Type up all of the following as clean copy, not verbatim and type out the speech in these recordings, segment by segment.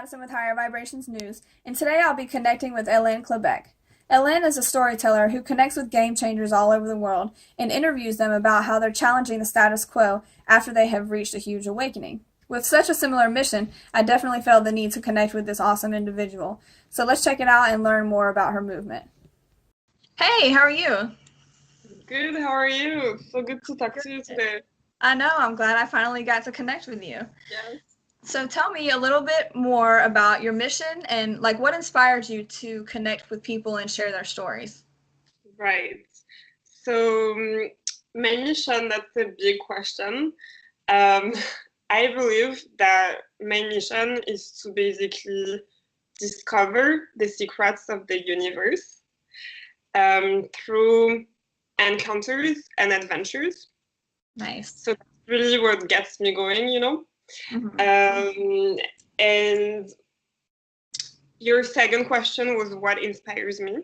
Madison with Higher Vibrations News, and today I'll be connecting with Helene Clabecq. Helene is a storyteller who connects with game changers all over the world and interviews them about how they're challenging the status quo after they have reached a huge awakening. With such a similar mission, I definitely felt the need to connect with this awesome individual. So let's check it out and learn more about her movement. Hey, how are you? Good, how are you? So good to talk to you today. I know, I'm glad I finally got to connect with you. Yes. So tell me a little bit more about your mission and like what inspired you to connect with people and share their stories. Right. So, my mission, that's a big question. Um, I believe that my mission is to basically discover the secrets of the universe through encounters and adventures. Nice. So that's really what gets me going, you know? Mm-hmm. And your second question was what inspires me,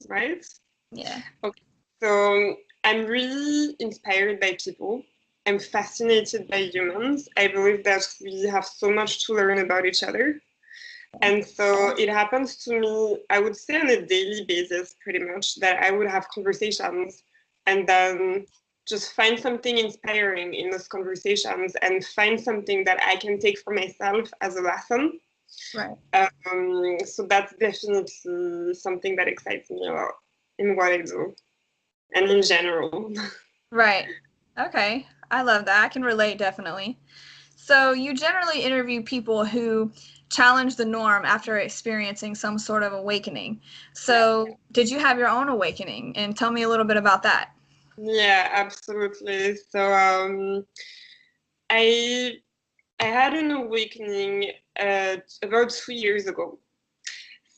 right? Yeah. Okay. So I'm really inspired by people. I'm fascinated by humans. I believe that we have so much to learn about each other. And so it happens to me, I would say on a daily basis, pretty much, that I would have conversations and then just find something inspiring in those conversations and find something that I can take for myself as a lesson. Right. So that's definitely something that excites me a lot in what I do and in general. Right. Okay. I love that. I can relate definitely. So you generally interview people who challenge the norm after experiencing some sort of awakening. So did you have your own awakening? And tell me a little bit about that. Yeah, absolutely. So I I had an awakening about 2 years ago.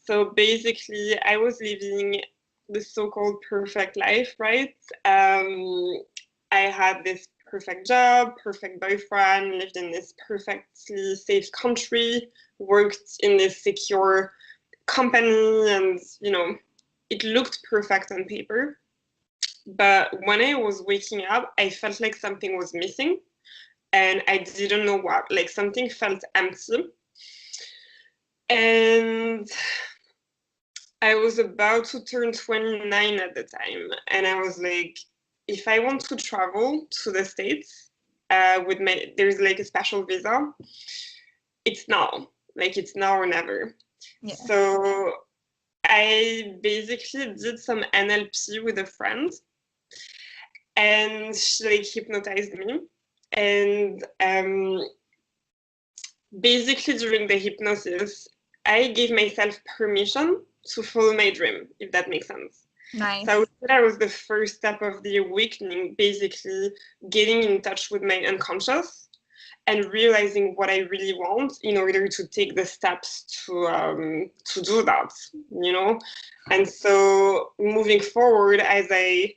So basically, I was living the so-called perfect life, right? I had this perfect job, perfect boyfriend, lived in this perfectly safe country, worked in this secure company, and it looked perfect on paper. But when I was waking up, I felt like something was missing, and I didn't know what. Like something felt empty. And I was about to turn 29 at the time, and I was like, if I want to travel to the States, there's like a special visa. It's now or never. Yeah. So I basically did some NLP with a friend, and she like hypnotized me. And basically during the hypnosis, I gave myself permission to follow my dream, if that makes sense. Nice. So I would say that was the first step of the awakening, basically getting in touch with my unconscious and realizing what I really want in order to take the steps to do that, you know. And so moving forward, as I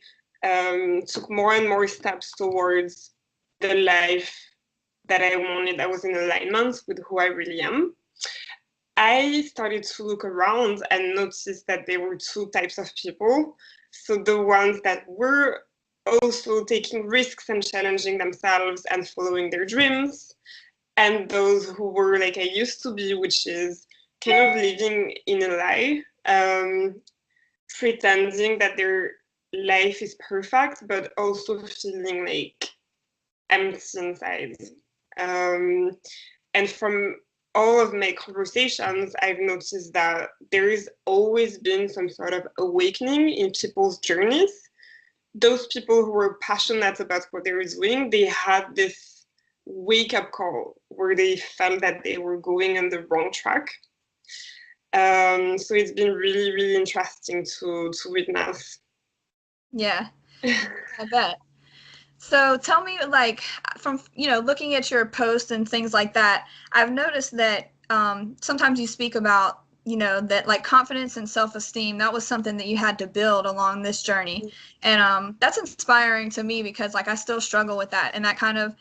took more and more steps towards the life that I wanted, that was in alignment with who I really am, I started to look around and noticed that there were two types of people. So the ones that were also taking risks and challenging themselves and following their dreams, and those who were like I used to be, which is kind of living in a lie, pretending that their life is perfect, but also feeling like empty inside. Um, and from all of my conversations, I've noticed that there has always been some sort of awakening in people's journeys. Those people who were passionate about what they were doing, they had this wake up call where they felt that they were going on the wrong track. So it's been really, really interesting to witness. Yeah, I bet. So tell me, like, from looking at your posts and things like that, I've noticed that sometimes you speak about that like confidence and self-esteem. That was something that you had to build along this journey, and that's inspiring to me because like I still struggle with that, and that kind of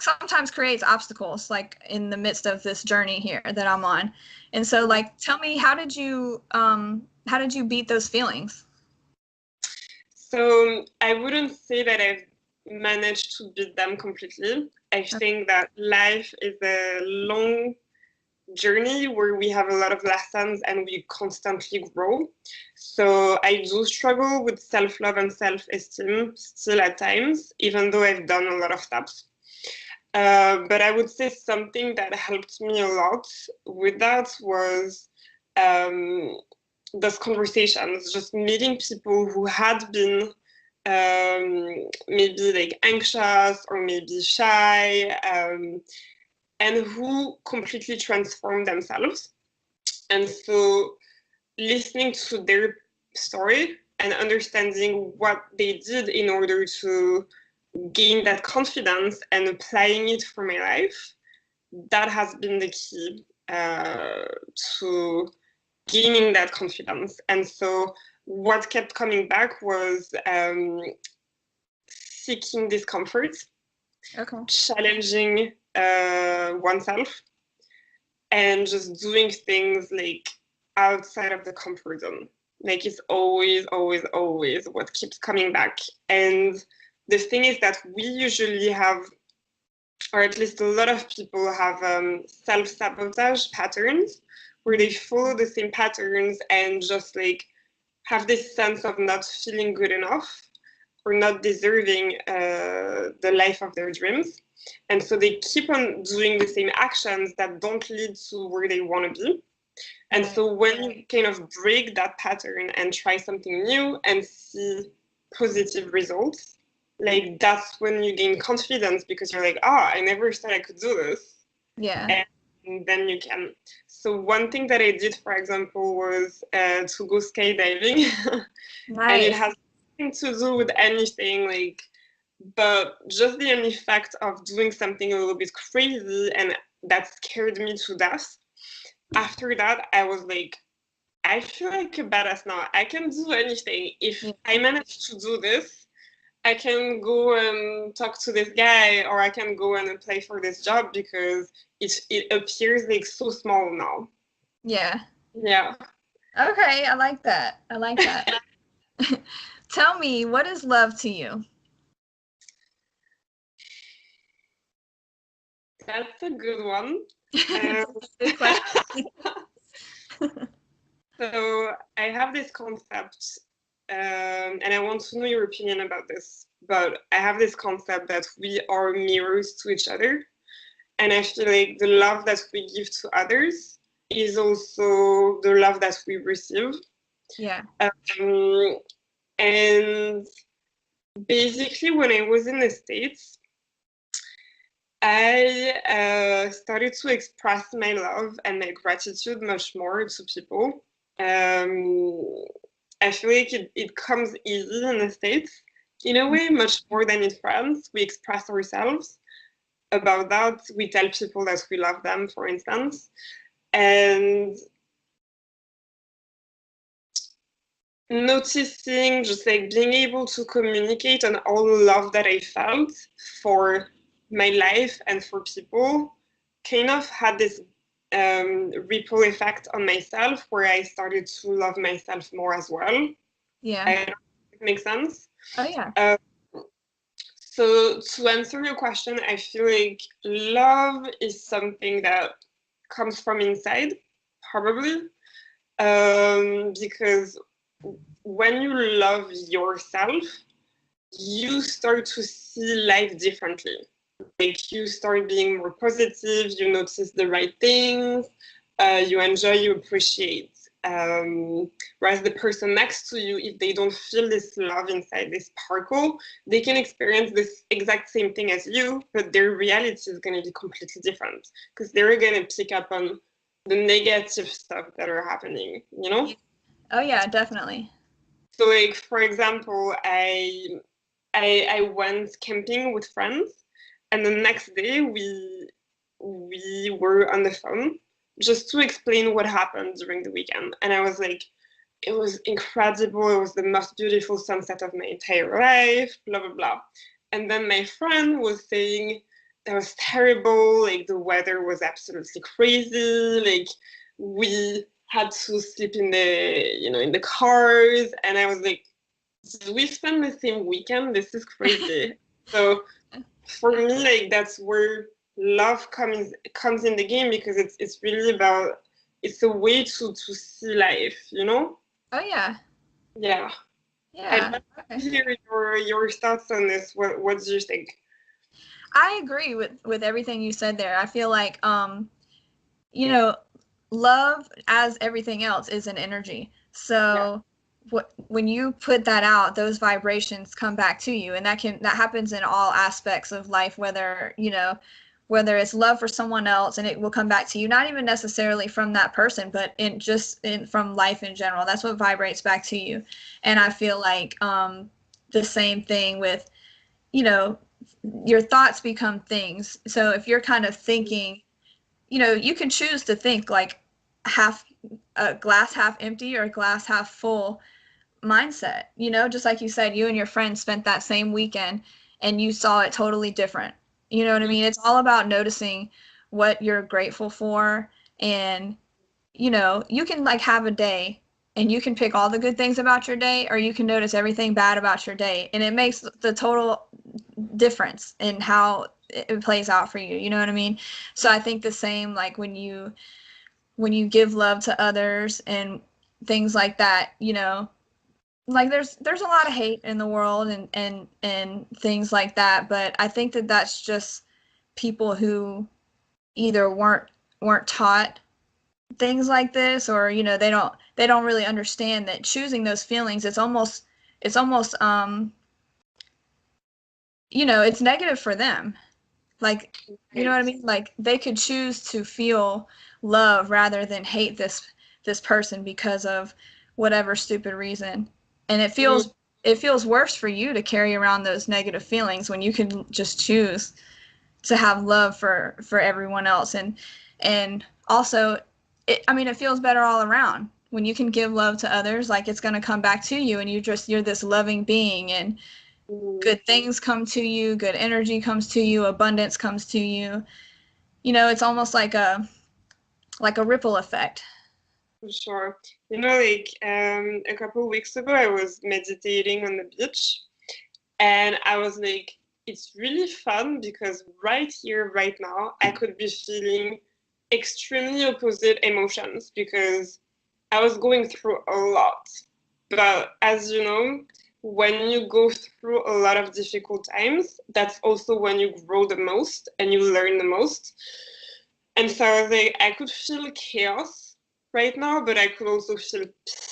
sometimes creates obstacles like in the midst of this journey here that I'm on. And so, like, tell me, how did you beat those feelings? So I wouldn't say that I've managed to beat them completely. I think that life is a long journey where we have a lot of lessons and we constantly grow. So I do struggle with self-love and self-esteem still at times, even though I've done a lot of steps. But I would say something that helped me a lot with that was those conversations, just meeting people who had been maybe like anxious or maybe shy, and who completely transformed themselves. And so listening to their story and understanding what they did in order to gain that confidence and applying it for my life, that has been the key to gaining that confidence. And so what kept coming back was seeking discomfort, challenging oneself, and just doing things like outside of the comfort zone. Like it's always, always, always what keeps coming back. And the thing is that we usually have, or at least a lot of people have self-sabotage patterns where they follow the same patterns and just like have this sense of not feeling good enough or not deserving the life of their dreams. And so they keep on doing the same actions that don't lead to where they want to be. And so when you kind of break that pattern and try something new and see positive results, like that's when you gain confidence because you're like, I never thought I could do this. Yeah. And then you can. So one thing that I did, for example, was to go skydiving. Nice. And it has nothing to do with anything, like, but just the only fact of doing something a little bit crazy and that scared me to death. After that, I was like, I feel like a badass now. I can do anything. If I manage to do this, I can go and talk to this guy, or I can go and apply for this job because it appears like so small now. Yeah. Yeah. Okay, I like that. I like that. Tell me, what is love to you? That's a good one. Good question. So I have this concept, and I want to know your opinion about this, but I have this concept that we are mirrors to each other. And I feel like the love that we give to others is also the love that we receive. Yeah. And basically, when I was in the States, I started to express my love and my gratitude much more to people. I feel like it comes easy in the States, in a way, much more than in France. We express ourselves about that. We tell people that we love them, for instance. And noticing, just like being able to communicate on all the love that I felt for my life and for people kind of had this ripple effect on myself where I started to love myself more as well. Yeah. I don't know if it makes sense. Oh, yeah. So to answer your question, I feel like love is something that comes from inside, probably, because when you love yourself, you start to see life differently. Like you start being more positive, you notice the right things, you enjoy, you appreciate. Whereas the person next to you, if they don't feel this love inside, this sparkle, they can experience this exact same thing as you, but their reality is going to be completely different because they're going to pick up on the negative stuff that are happening, you know? Oh, yeah, definitely. So, like, for example, I went camping with friends, and the next day we were on the phone just to explain what happened during the weekend. And I was like, it was incredible. It was the most beautiful sunset of my entire life, blah, blah, blah. And then my friend was saying that was terrible. Like the weather was absolutely crazy. Like we had to sleep in the cars. And I was like, did we spend the same weekend? This is crazy. So for me, like that's where love comes in the game, because it's really about, it's a way to see life, you know? Oh yeah. Yeah. I'd Yeah. love to Okay. hear your thoughts on this. What do you think? I agree with everything you said there. I feel like you know, love, as everything else, is an energy. Yeah. So when you put that out, those vibrations come back to you, and that happens in all aspects of life, whether, whether it's love for someone else, and it will come back to you, not even necessarily from that person, but from life in general. That's what vibrates back to you. And I feel like the same thing with, you know, your thoughts become things. So if you're kind of thinking, you can choose to think like half a glass half empty or a glass half full mindset, just like you said, you and your friends spent that same weekend and you saw it totally different. You know what I mean? It's all about noticing what you're grateful for. And, you can like have a day and you can pick all the good things about your day, or you can notice everything bad about your day. And it makes the total difference in how it plays out for you. You know what I mean? So I think the same, like when you give love to others and things like that, like there's a lot of hate in the world and things like that, but I think that that's just people who either weren't taught things like this, or they don't really understand that choosing those feelings, it's almost it's negative for them. Like, you know what I Right. mean? Like they could choose to feel love rather than hate this person because of whatever stupid reason. And it feels worse for you to carry around those negative feelings when you can just choose to have love for everyone else. And also, it feels better all around when you can give love to others. Like, it's going to come back to you, and you're this loving being, and Mm, good things come to you, good energy comes to you, abundance comes to you. It's almost like a ripple effect. for sure. Like a couple of weeks ago, I was meditating on the beach, and I was like, it's really fun because right here, right now, I could be feeling extremely opposite emotions because I was going through a lot. But as you know, when you go through a lot of difficult times, that's also when you grow the most and you learn the most. And so I was like, I could feel chaos right now, but I could also feel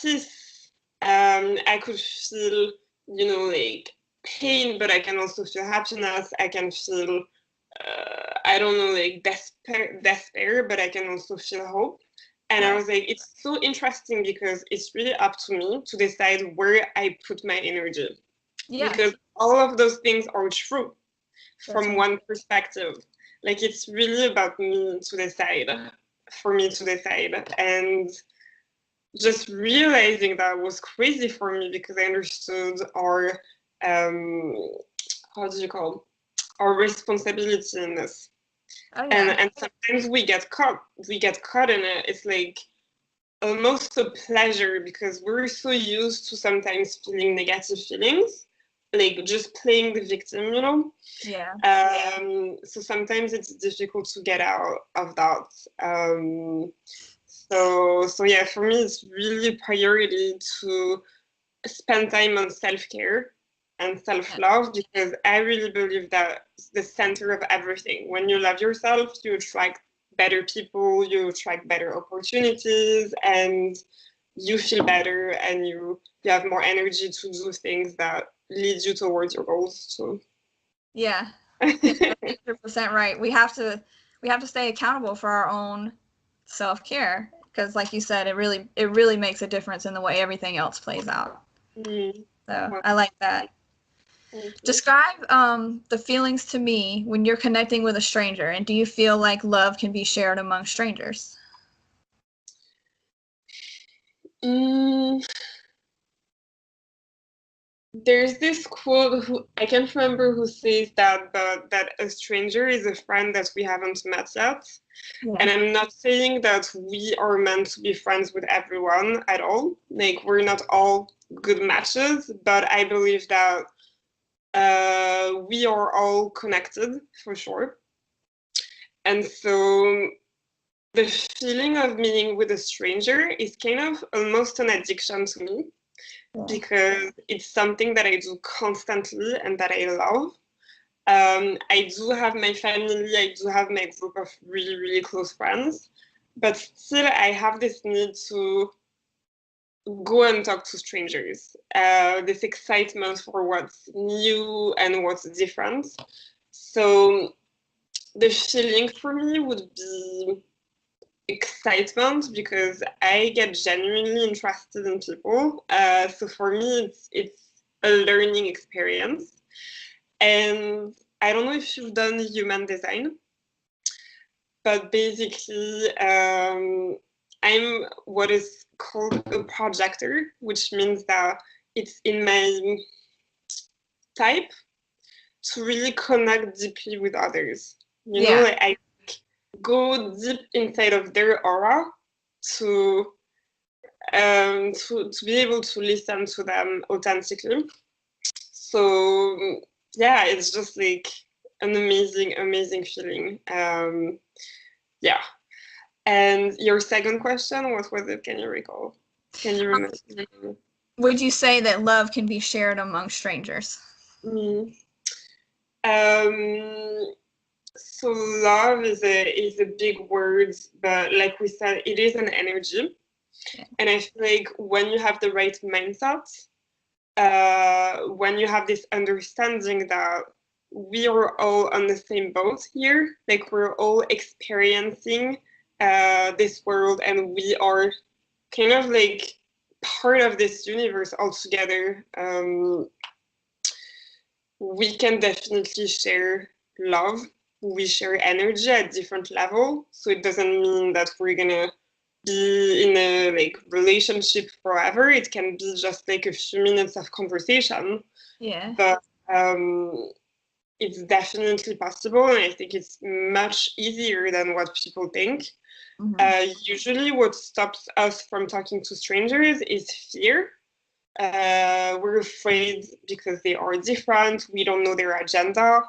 peace. I could feel, like pain, but I can also feel happiness. I can feel, I don't know, like despair, but I can also feel hope. And I Right. was like, it's so interesting because it's really up to me to decide where I put my energy. Yeah, Because all of those things are true that's from right. one perspective. Like, it's really about me to decide, for me to decide. And just realizing that was crazy for me because I understood our, how do you call, our responsibility in this. Oh And yeah. and sometimes we get caught in it. It's like almost a pleasure because we're so used to sometimes feeling negative feelings, like just playing the victim. Yeah. So sometimes it's difficult to get out of that. So yeah, for me, it's really a priority to spend time on self-care and Yeah. self-love because I really believe that it's the center of everything. When you love yourself, you attract better people, you attract better opportunities, and you feel better, and you have more energy to do things that lead you towards your goals. So Yeah. Yeah, you're 100% right. We have to stay accountable for our own self-care, because like you said, it really makes a difference in the way everything else plays out. Mm, So well, I like that. thank you. Describe the feelings to me when you're connecting with a stranger, and do you feel like love can be shared among strangers? Mm, there's this quote, who I can't remember who says that, but that a stranger is a friend that we haven't met yet. Yeah. And I'm not saying that we are meant to be friends with everyone at all. Like, we're not all good matches, but I believe that we are all connected for sure. And so the feeling of meeting with a stranger is kind of almost an addiction to me, because it's something that I do constantly and that I love. I do have my family, I do have my group of really, really close friends, but still I have this need to go and talk to strangers, this excitement for what's new and what's different. So the feeling for me would be excitement, because I get genuinely interested in people. So for me, it's a learning experience. And I don't know if you've done human design, but basically, I'm what is called a projector, which means that it's in my type to really connect deeply with others. You know, like I go deep inside of their aura to to be able to listen to them authentically. So yeah, it's just like an amazing feeling. Yeah. And your second question, what was it? Can you recall? Can you remember? Would you say that love can be shared among strangers? Mm. So love is a big word, but like we said, it is an energy. Yeah. And I feel like when you have the right mindset, when you have this understanding that we are all on the same boat here, like we're all experiencing this world, and we are kind of like part of this universe all together, we can definitely share love. We share energy at different level, so it doesn't mean that we're gonna be in a like relationship forever. It can be just like a few minutes of conversation. Yeah. But it's definitely possible, and I think it's much easier than what people think. Usually what stops us from talking to strangers is fear. We're afraid because they are different, we don't know their agenda,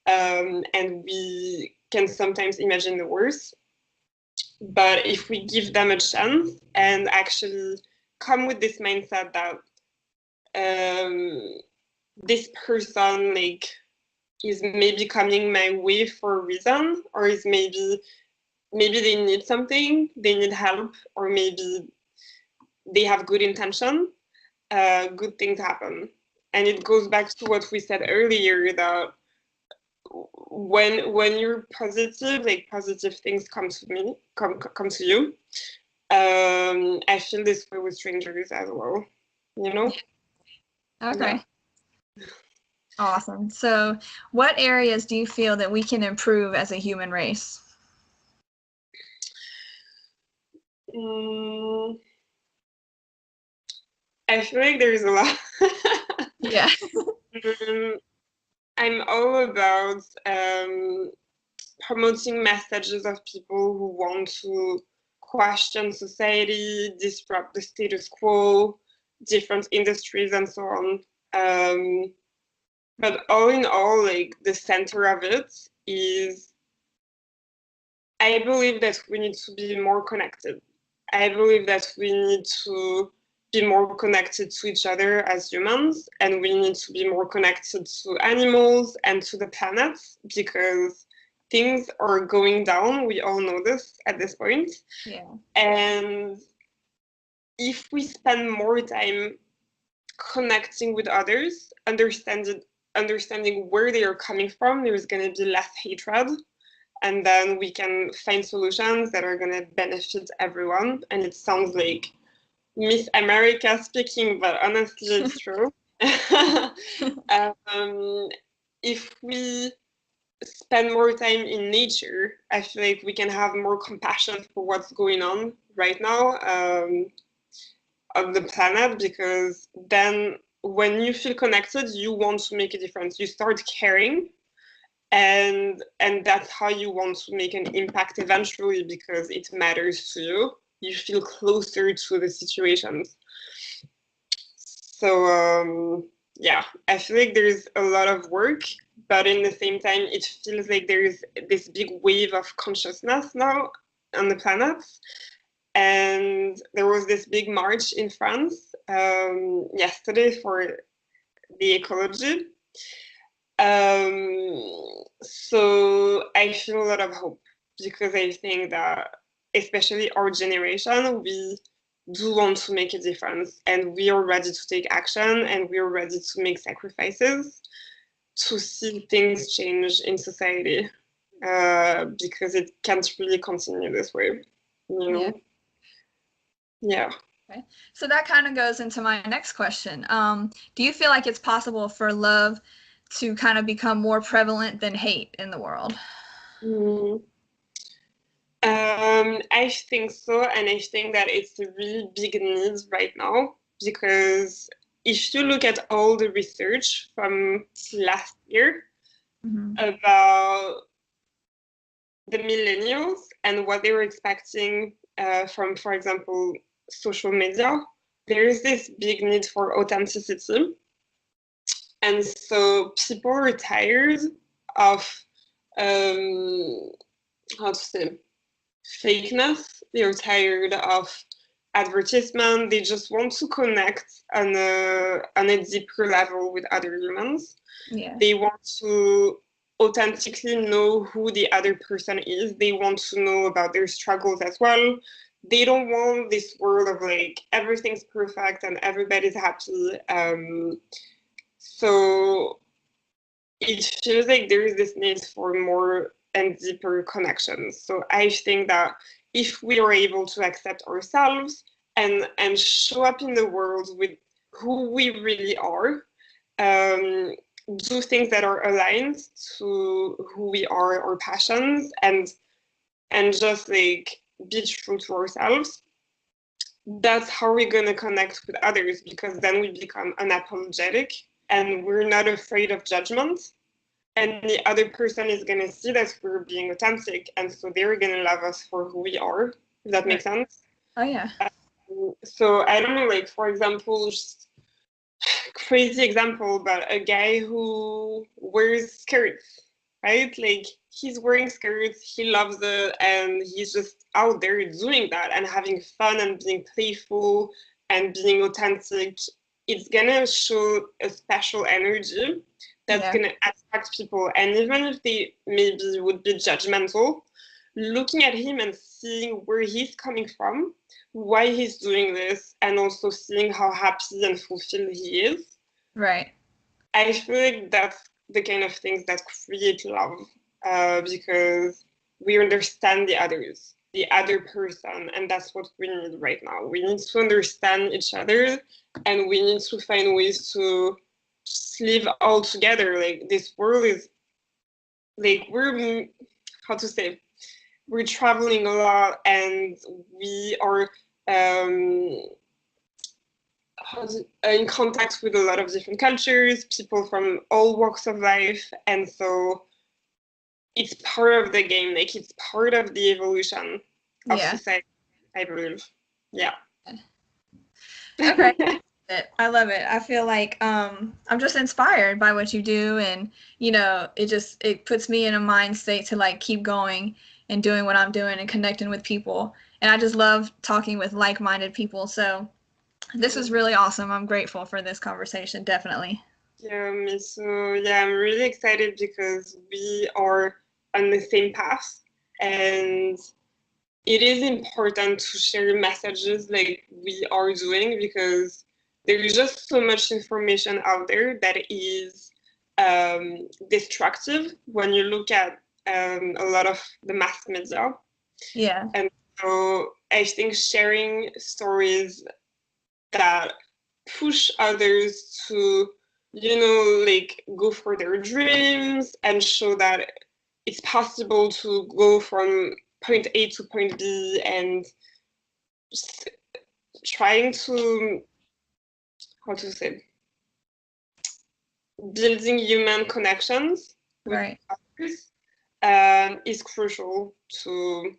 and we can sometimes imagine the worst. But if we give them a chance and actually come with this mindset that this person like is maybe coming my way for a reason, or is maybe they need something, they need help, or maybe they have good intention, good things happen. And it goes back to what we said earlier, that when you're positive, like positive things come to me, come to you. I feel this way with strangers as well, you know? Okay. Yeah. Awesome. So, what areas do you feel that we can improve as a human race? I feel like there's a lot. Yeah. I'm all about promoting messages of people who want to question society, disrupt the status quo, different industries, and so on. But all in all, like the center of it is, I believe that we need to be more connected. I believe that we need to be more connected to each other as humans, and we need to be more connected to animals and to the planet, because things are going down. We all know this at this point. Yeah. And if we spend more time connecting with others, understanding where they are coming from, there's going to be less hatred, and then we can find solutions that are going to benefit everyone. And it sounds like Miss America speaking, but honestly, it's true. If we spend more time in nature, I feel like we can have more compassion for what's going on right now on the planet, because then when you feel connected, you want to make a difference. You start caring, and that's how you want to make an impact eventually, because it matters to you. You feel closer to the situations. So yeah, I feel like there's a lot of work, but in the same time, it feels like there's this big wave of consciousness now on the planet. And there was this big march in France yesterday for the ecology. So I feel a lot of hope because I think that, especially our generation, we do want to make a difference and we are ready to take action and we are ready to make sacrifices to see things change in society because it can't really continue this way, you know? Yeah. Okay. So that kind of goes into my next question. Do you feel like it's possible for love to kind of become more prevalent than hate in the world? Mm. I think so, and I think that it's a really big need right now because if you look at all the research from last year about the millennials and what they were expecting from, for example, social media, there is this big need for authenticity. And so people are tired of, how to say, fakeness. They're tired of advertisement. They just want to connect on a deeper level with other humans. Yeah. They want to authentically know who the other person is. They want to know about their struggles as well. They don't want this world of like everything's perfect and everybody's happy. So it feels like there is this need for more and deeper connections. So I think that if we are able to accept ourselves and show up in the world with who we really are, do things that are aligned to who we are, our passions, and just like be true to ourselves, that's how we're going to connect with others, because then we become unapologetic and we're not afraid of judgment. And the other person is going to see that we're being authentic, and so they're going to love us for who we are, if that makes sense. Oh, yeah. So I don't know, like, for example, just crazy example, but a guy who wears skirts, right? Like, he's wearing skirts, he loves it, and he's just out there doing that and having fun and being playful and being authentic. It's gonna show a special energy that's gonna attract people. And even if they maybe would be judgmental, looking at him and seeing where he's coming from, why he's doing this, and also seeing how happy and fulfilled he is. Right. I feel like that's the kind of things that create love, because we understand the others, the other person, and that's what we need right now. We need to understand each other, and we need to find ways to just live all together. Like, this world is like, we're, how to say, we're traveling a lot, and we are in contact with a lot of different cultures, people from all walks of life, and so it's part of the game. Like, it's part of the evolution of society, I believe. Yeah. Okay. I love it. I feel like I'm just inspired by what you do, and it puts me in a mind state to like keep going and doing what I'm doing and connecting with people. And I just love talking with like-minded people. So this is really awesome. I'm grateful for this conversation, definitely. Yeah, me too. Yeah, I'm really excited because we are on the same path, and it is important to share messages like we are doing, because there's just so much information out there that is destructive when you look at a lot of the mass media. Yeah. And so I think sharing stories that push others to, like, go for their dreams and show that it's possible to go from point A to point B, and trying to, how to say, building human connections with others is crucial to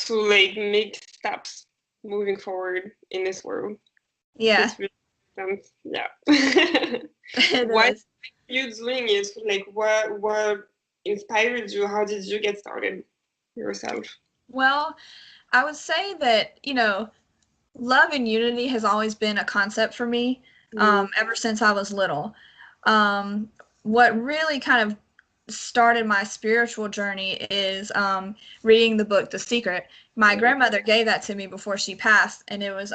like make steps moving forward in this world. Yeah. Really, sense. Yeah. It Why are is. you doing it? Like, what inspired you? How did you get started yourself? Well, I would say that, love and unity has always been a concept for me, ever since I was little. Um, what really kind of started my spiritual journey is reading the book The Secret. My grandmother gave that to me before she passed, and it was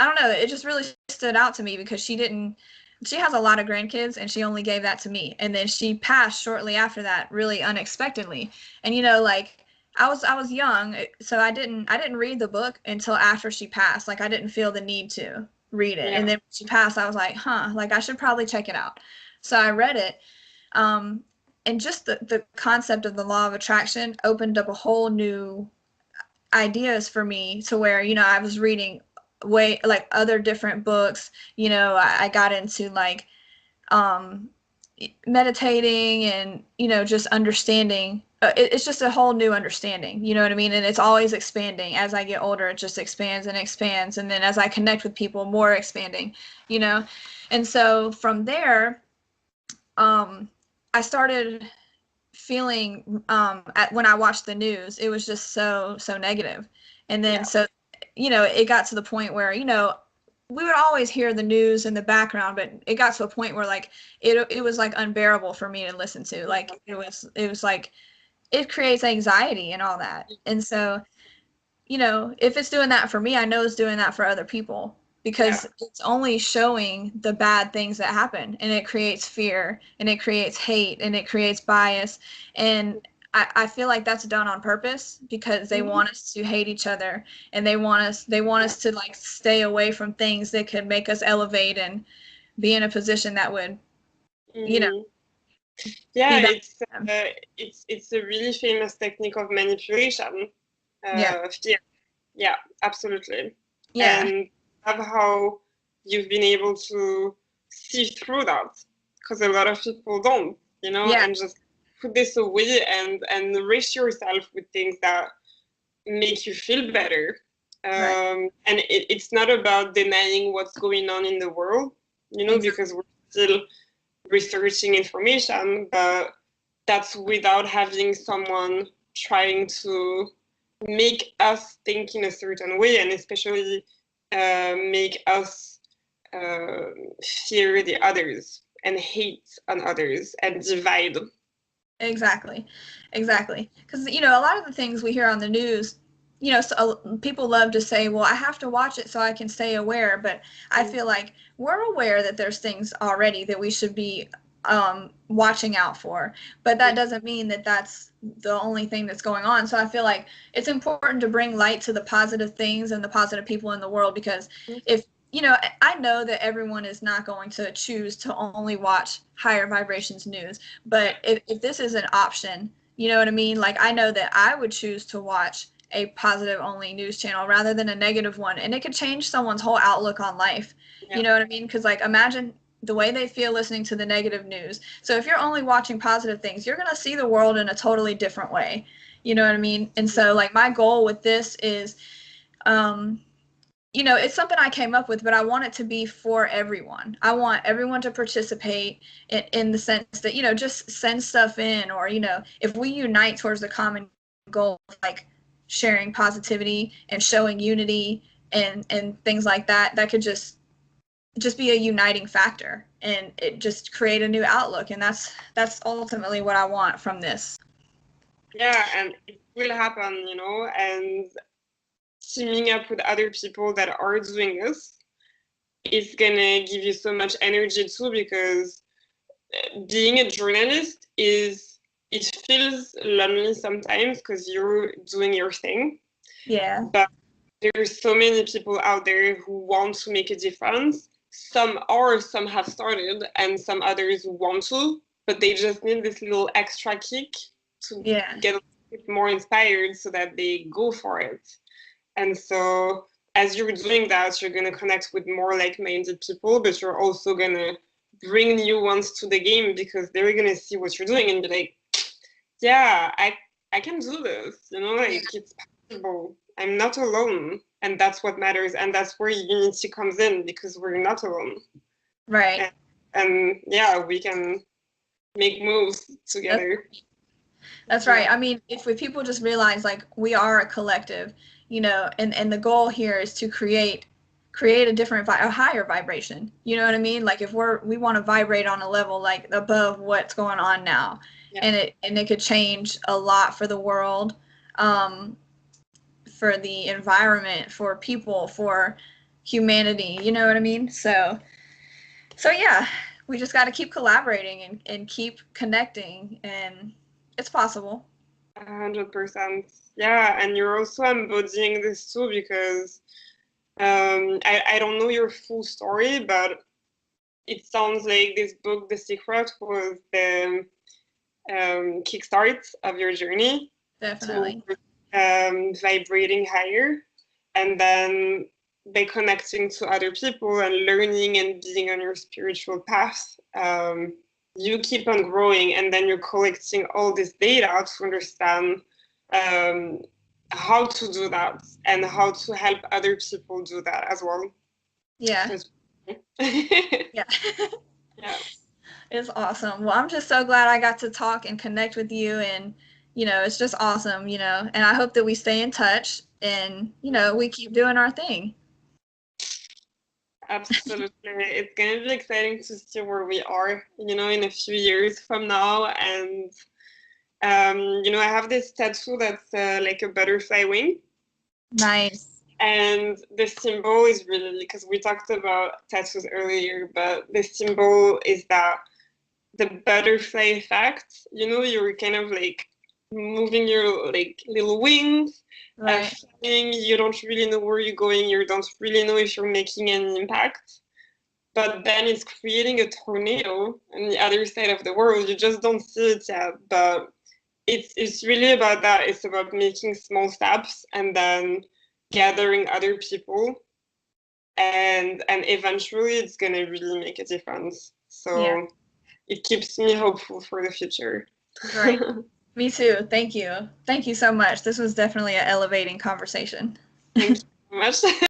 I don't know, it just really stood out to me because she has a lot of grandkids and she only gave that to me. And then she passed shortly after that, really unexpectedly. And like I was young, so I didn't read the book until after she passed. Like I didn't feel the need to read it. Yeah. And then when she passed, I was like, like I should probably check it out. So I read it. Um, and just the concept of the law of attraction opened up a whole new ideas for me to where, I was reading way like other different books. I got into like um meditating and just understanding. It's just a whole new understanding, you know what I mean? And it's always expanding. As I get older, it just expands and expands, and then as I connect with people, more expanding, you know. And so from there, I started feeling when I watched the news, it was just so negative. And then Yeah. so it got to the point where we would always hear the news in the background, but it got to a point where like it was like unbearable for me to listen to. Like it was like it creates anxiety and all that. And so if it's doing that for me, I know it's doing that for other people Yeah. because it's only showing the bad things that happen, and it creates fear and it creates hate and it creates bias. And I feel like that's done on purpose because they Mhm. want us to hate each other, and they want us to like stay away from things that could make us elevate and be in a position that would, you know, Mhm. Yeah, be better it's for them. it's a really famous technique of manipulation. Yeah. Fear. Yeah, absolutely. Yeah. And I love how you've been able to see through that, because a lot of people don't, Yeah. and just put this away and nourish yourself with things that make you feel better. Right. And it's not about denying what's going on in the world, Exactly. because we're still researching information, but that's without having someone trying to make us think in a certain way, and especially make us uh, fear the others and hate on others and divide. Exactly. Exactly. Because, a lot of the things we hear on the news, people love to say, well, I have to watch it so I can stay aware. But I feel like we're aware that there's things already that we should be watching out for. But that doesn't mean that that's the only thing that's going on. So I feel like it's important to bring light to the positive things and the positive people in the world because if I know that everyone is not going to choose to only watch higher vibrations news, but if this is an option, you know what I mean? Like I know that I would choose to watch a positive only news channel rather than a negative one. And it could change someone's whole outlook on life. Yeah. You know what I mean? Because like imagine the way they feel listening to the negative news. So if you're only watching positive things, you're going to see the world in a totally different way. You know what I mean? And so like my goal with this is um it's something I came up with, but I want it to be for everyone. I want everyone to participate in the sense that, just send stuff in, or, if we unite towards the common goal, like sharing positivity and showing unity and things like that, that could just be a uniting factor and it just create a new outlook. And that's ultimately what I want from this. Yeah, and it will happen, and teaming up with other people that are doing this is gonna give you so much energy too, because being a journalist it feels lonely sometimes because you're doing your thing, Yeah. but there's so many people out there who want to make a difference. Some have started, and some others want to, but they just need this little extra kick to Yeah. get a bit more inspired so that they go for it. And so as you're doing that, you're going to connect with more like-minded people, but you're also going to bring new ones to the game because they're going to see what you're doing and be like, yeah, I can do this, like it's possible. I'm not alone. And that's what matters. And that's where unity comes in, because we're not alone. Right. And yeah, we can make moves together. That's right. I mean, if people just realize like we are a collective, you know, and the goal here is to create a different a higher vibration. You know what I mean? Like if we want to vibrate on a level like above what's going on now, Yeah. and it could change a lot for the world, for the environment, for people, for humanity. You know what I mean? So yeah, we just got to keep collaborating and keep connecting, and it's possible. 100%. Yeah, and you're also embodying this too, because I don't know your full story, but it sounds like this book, The Secret, was the kickstart of your journey Definitely. to vibrating higher, and then by connecting to other people and learning and being on your spiritual path, you keep on growing, and then you're collecting all this data to understand how to do that and how to help other people do that as well. Yeah. So Yeah. yeah. It's awesome. Well, I'm just so glad I got to talk and connect with you, and it's just awesome, and I hope that we stay in touch and, we keep doing our thing. Absolutely. It's going to be exciting to see where we are, in a few years from now. And, I have this tattoo that's like a butterfly wing. Nice. And the symbol is really, because we talked about tattoos earlier, but the symbol is that the butterfly effect, you're kind of like moving your like little wings, Right. flying. You don't really know where you're going. You don't really know if you're making an impact. But then it's creating a tornado on the other side of the world. You just don't see it yet. But it's really about that. It's about making small steps and then gathering other people, and eventually it's gonna really make a difference. Yeah. So it keeps me hopeful for the future. Right. Me too. Thank you. Thank you so much. This was definitely an elevating conversation. Thank you so much.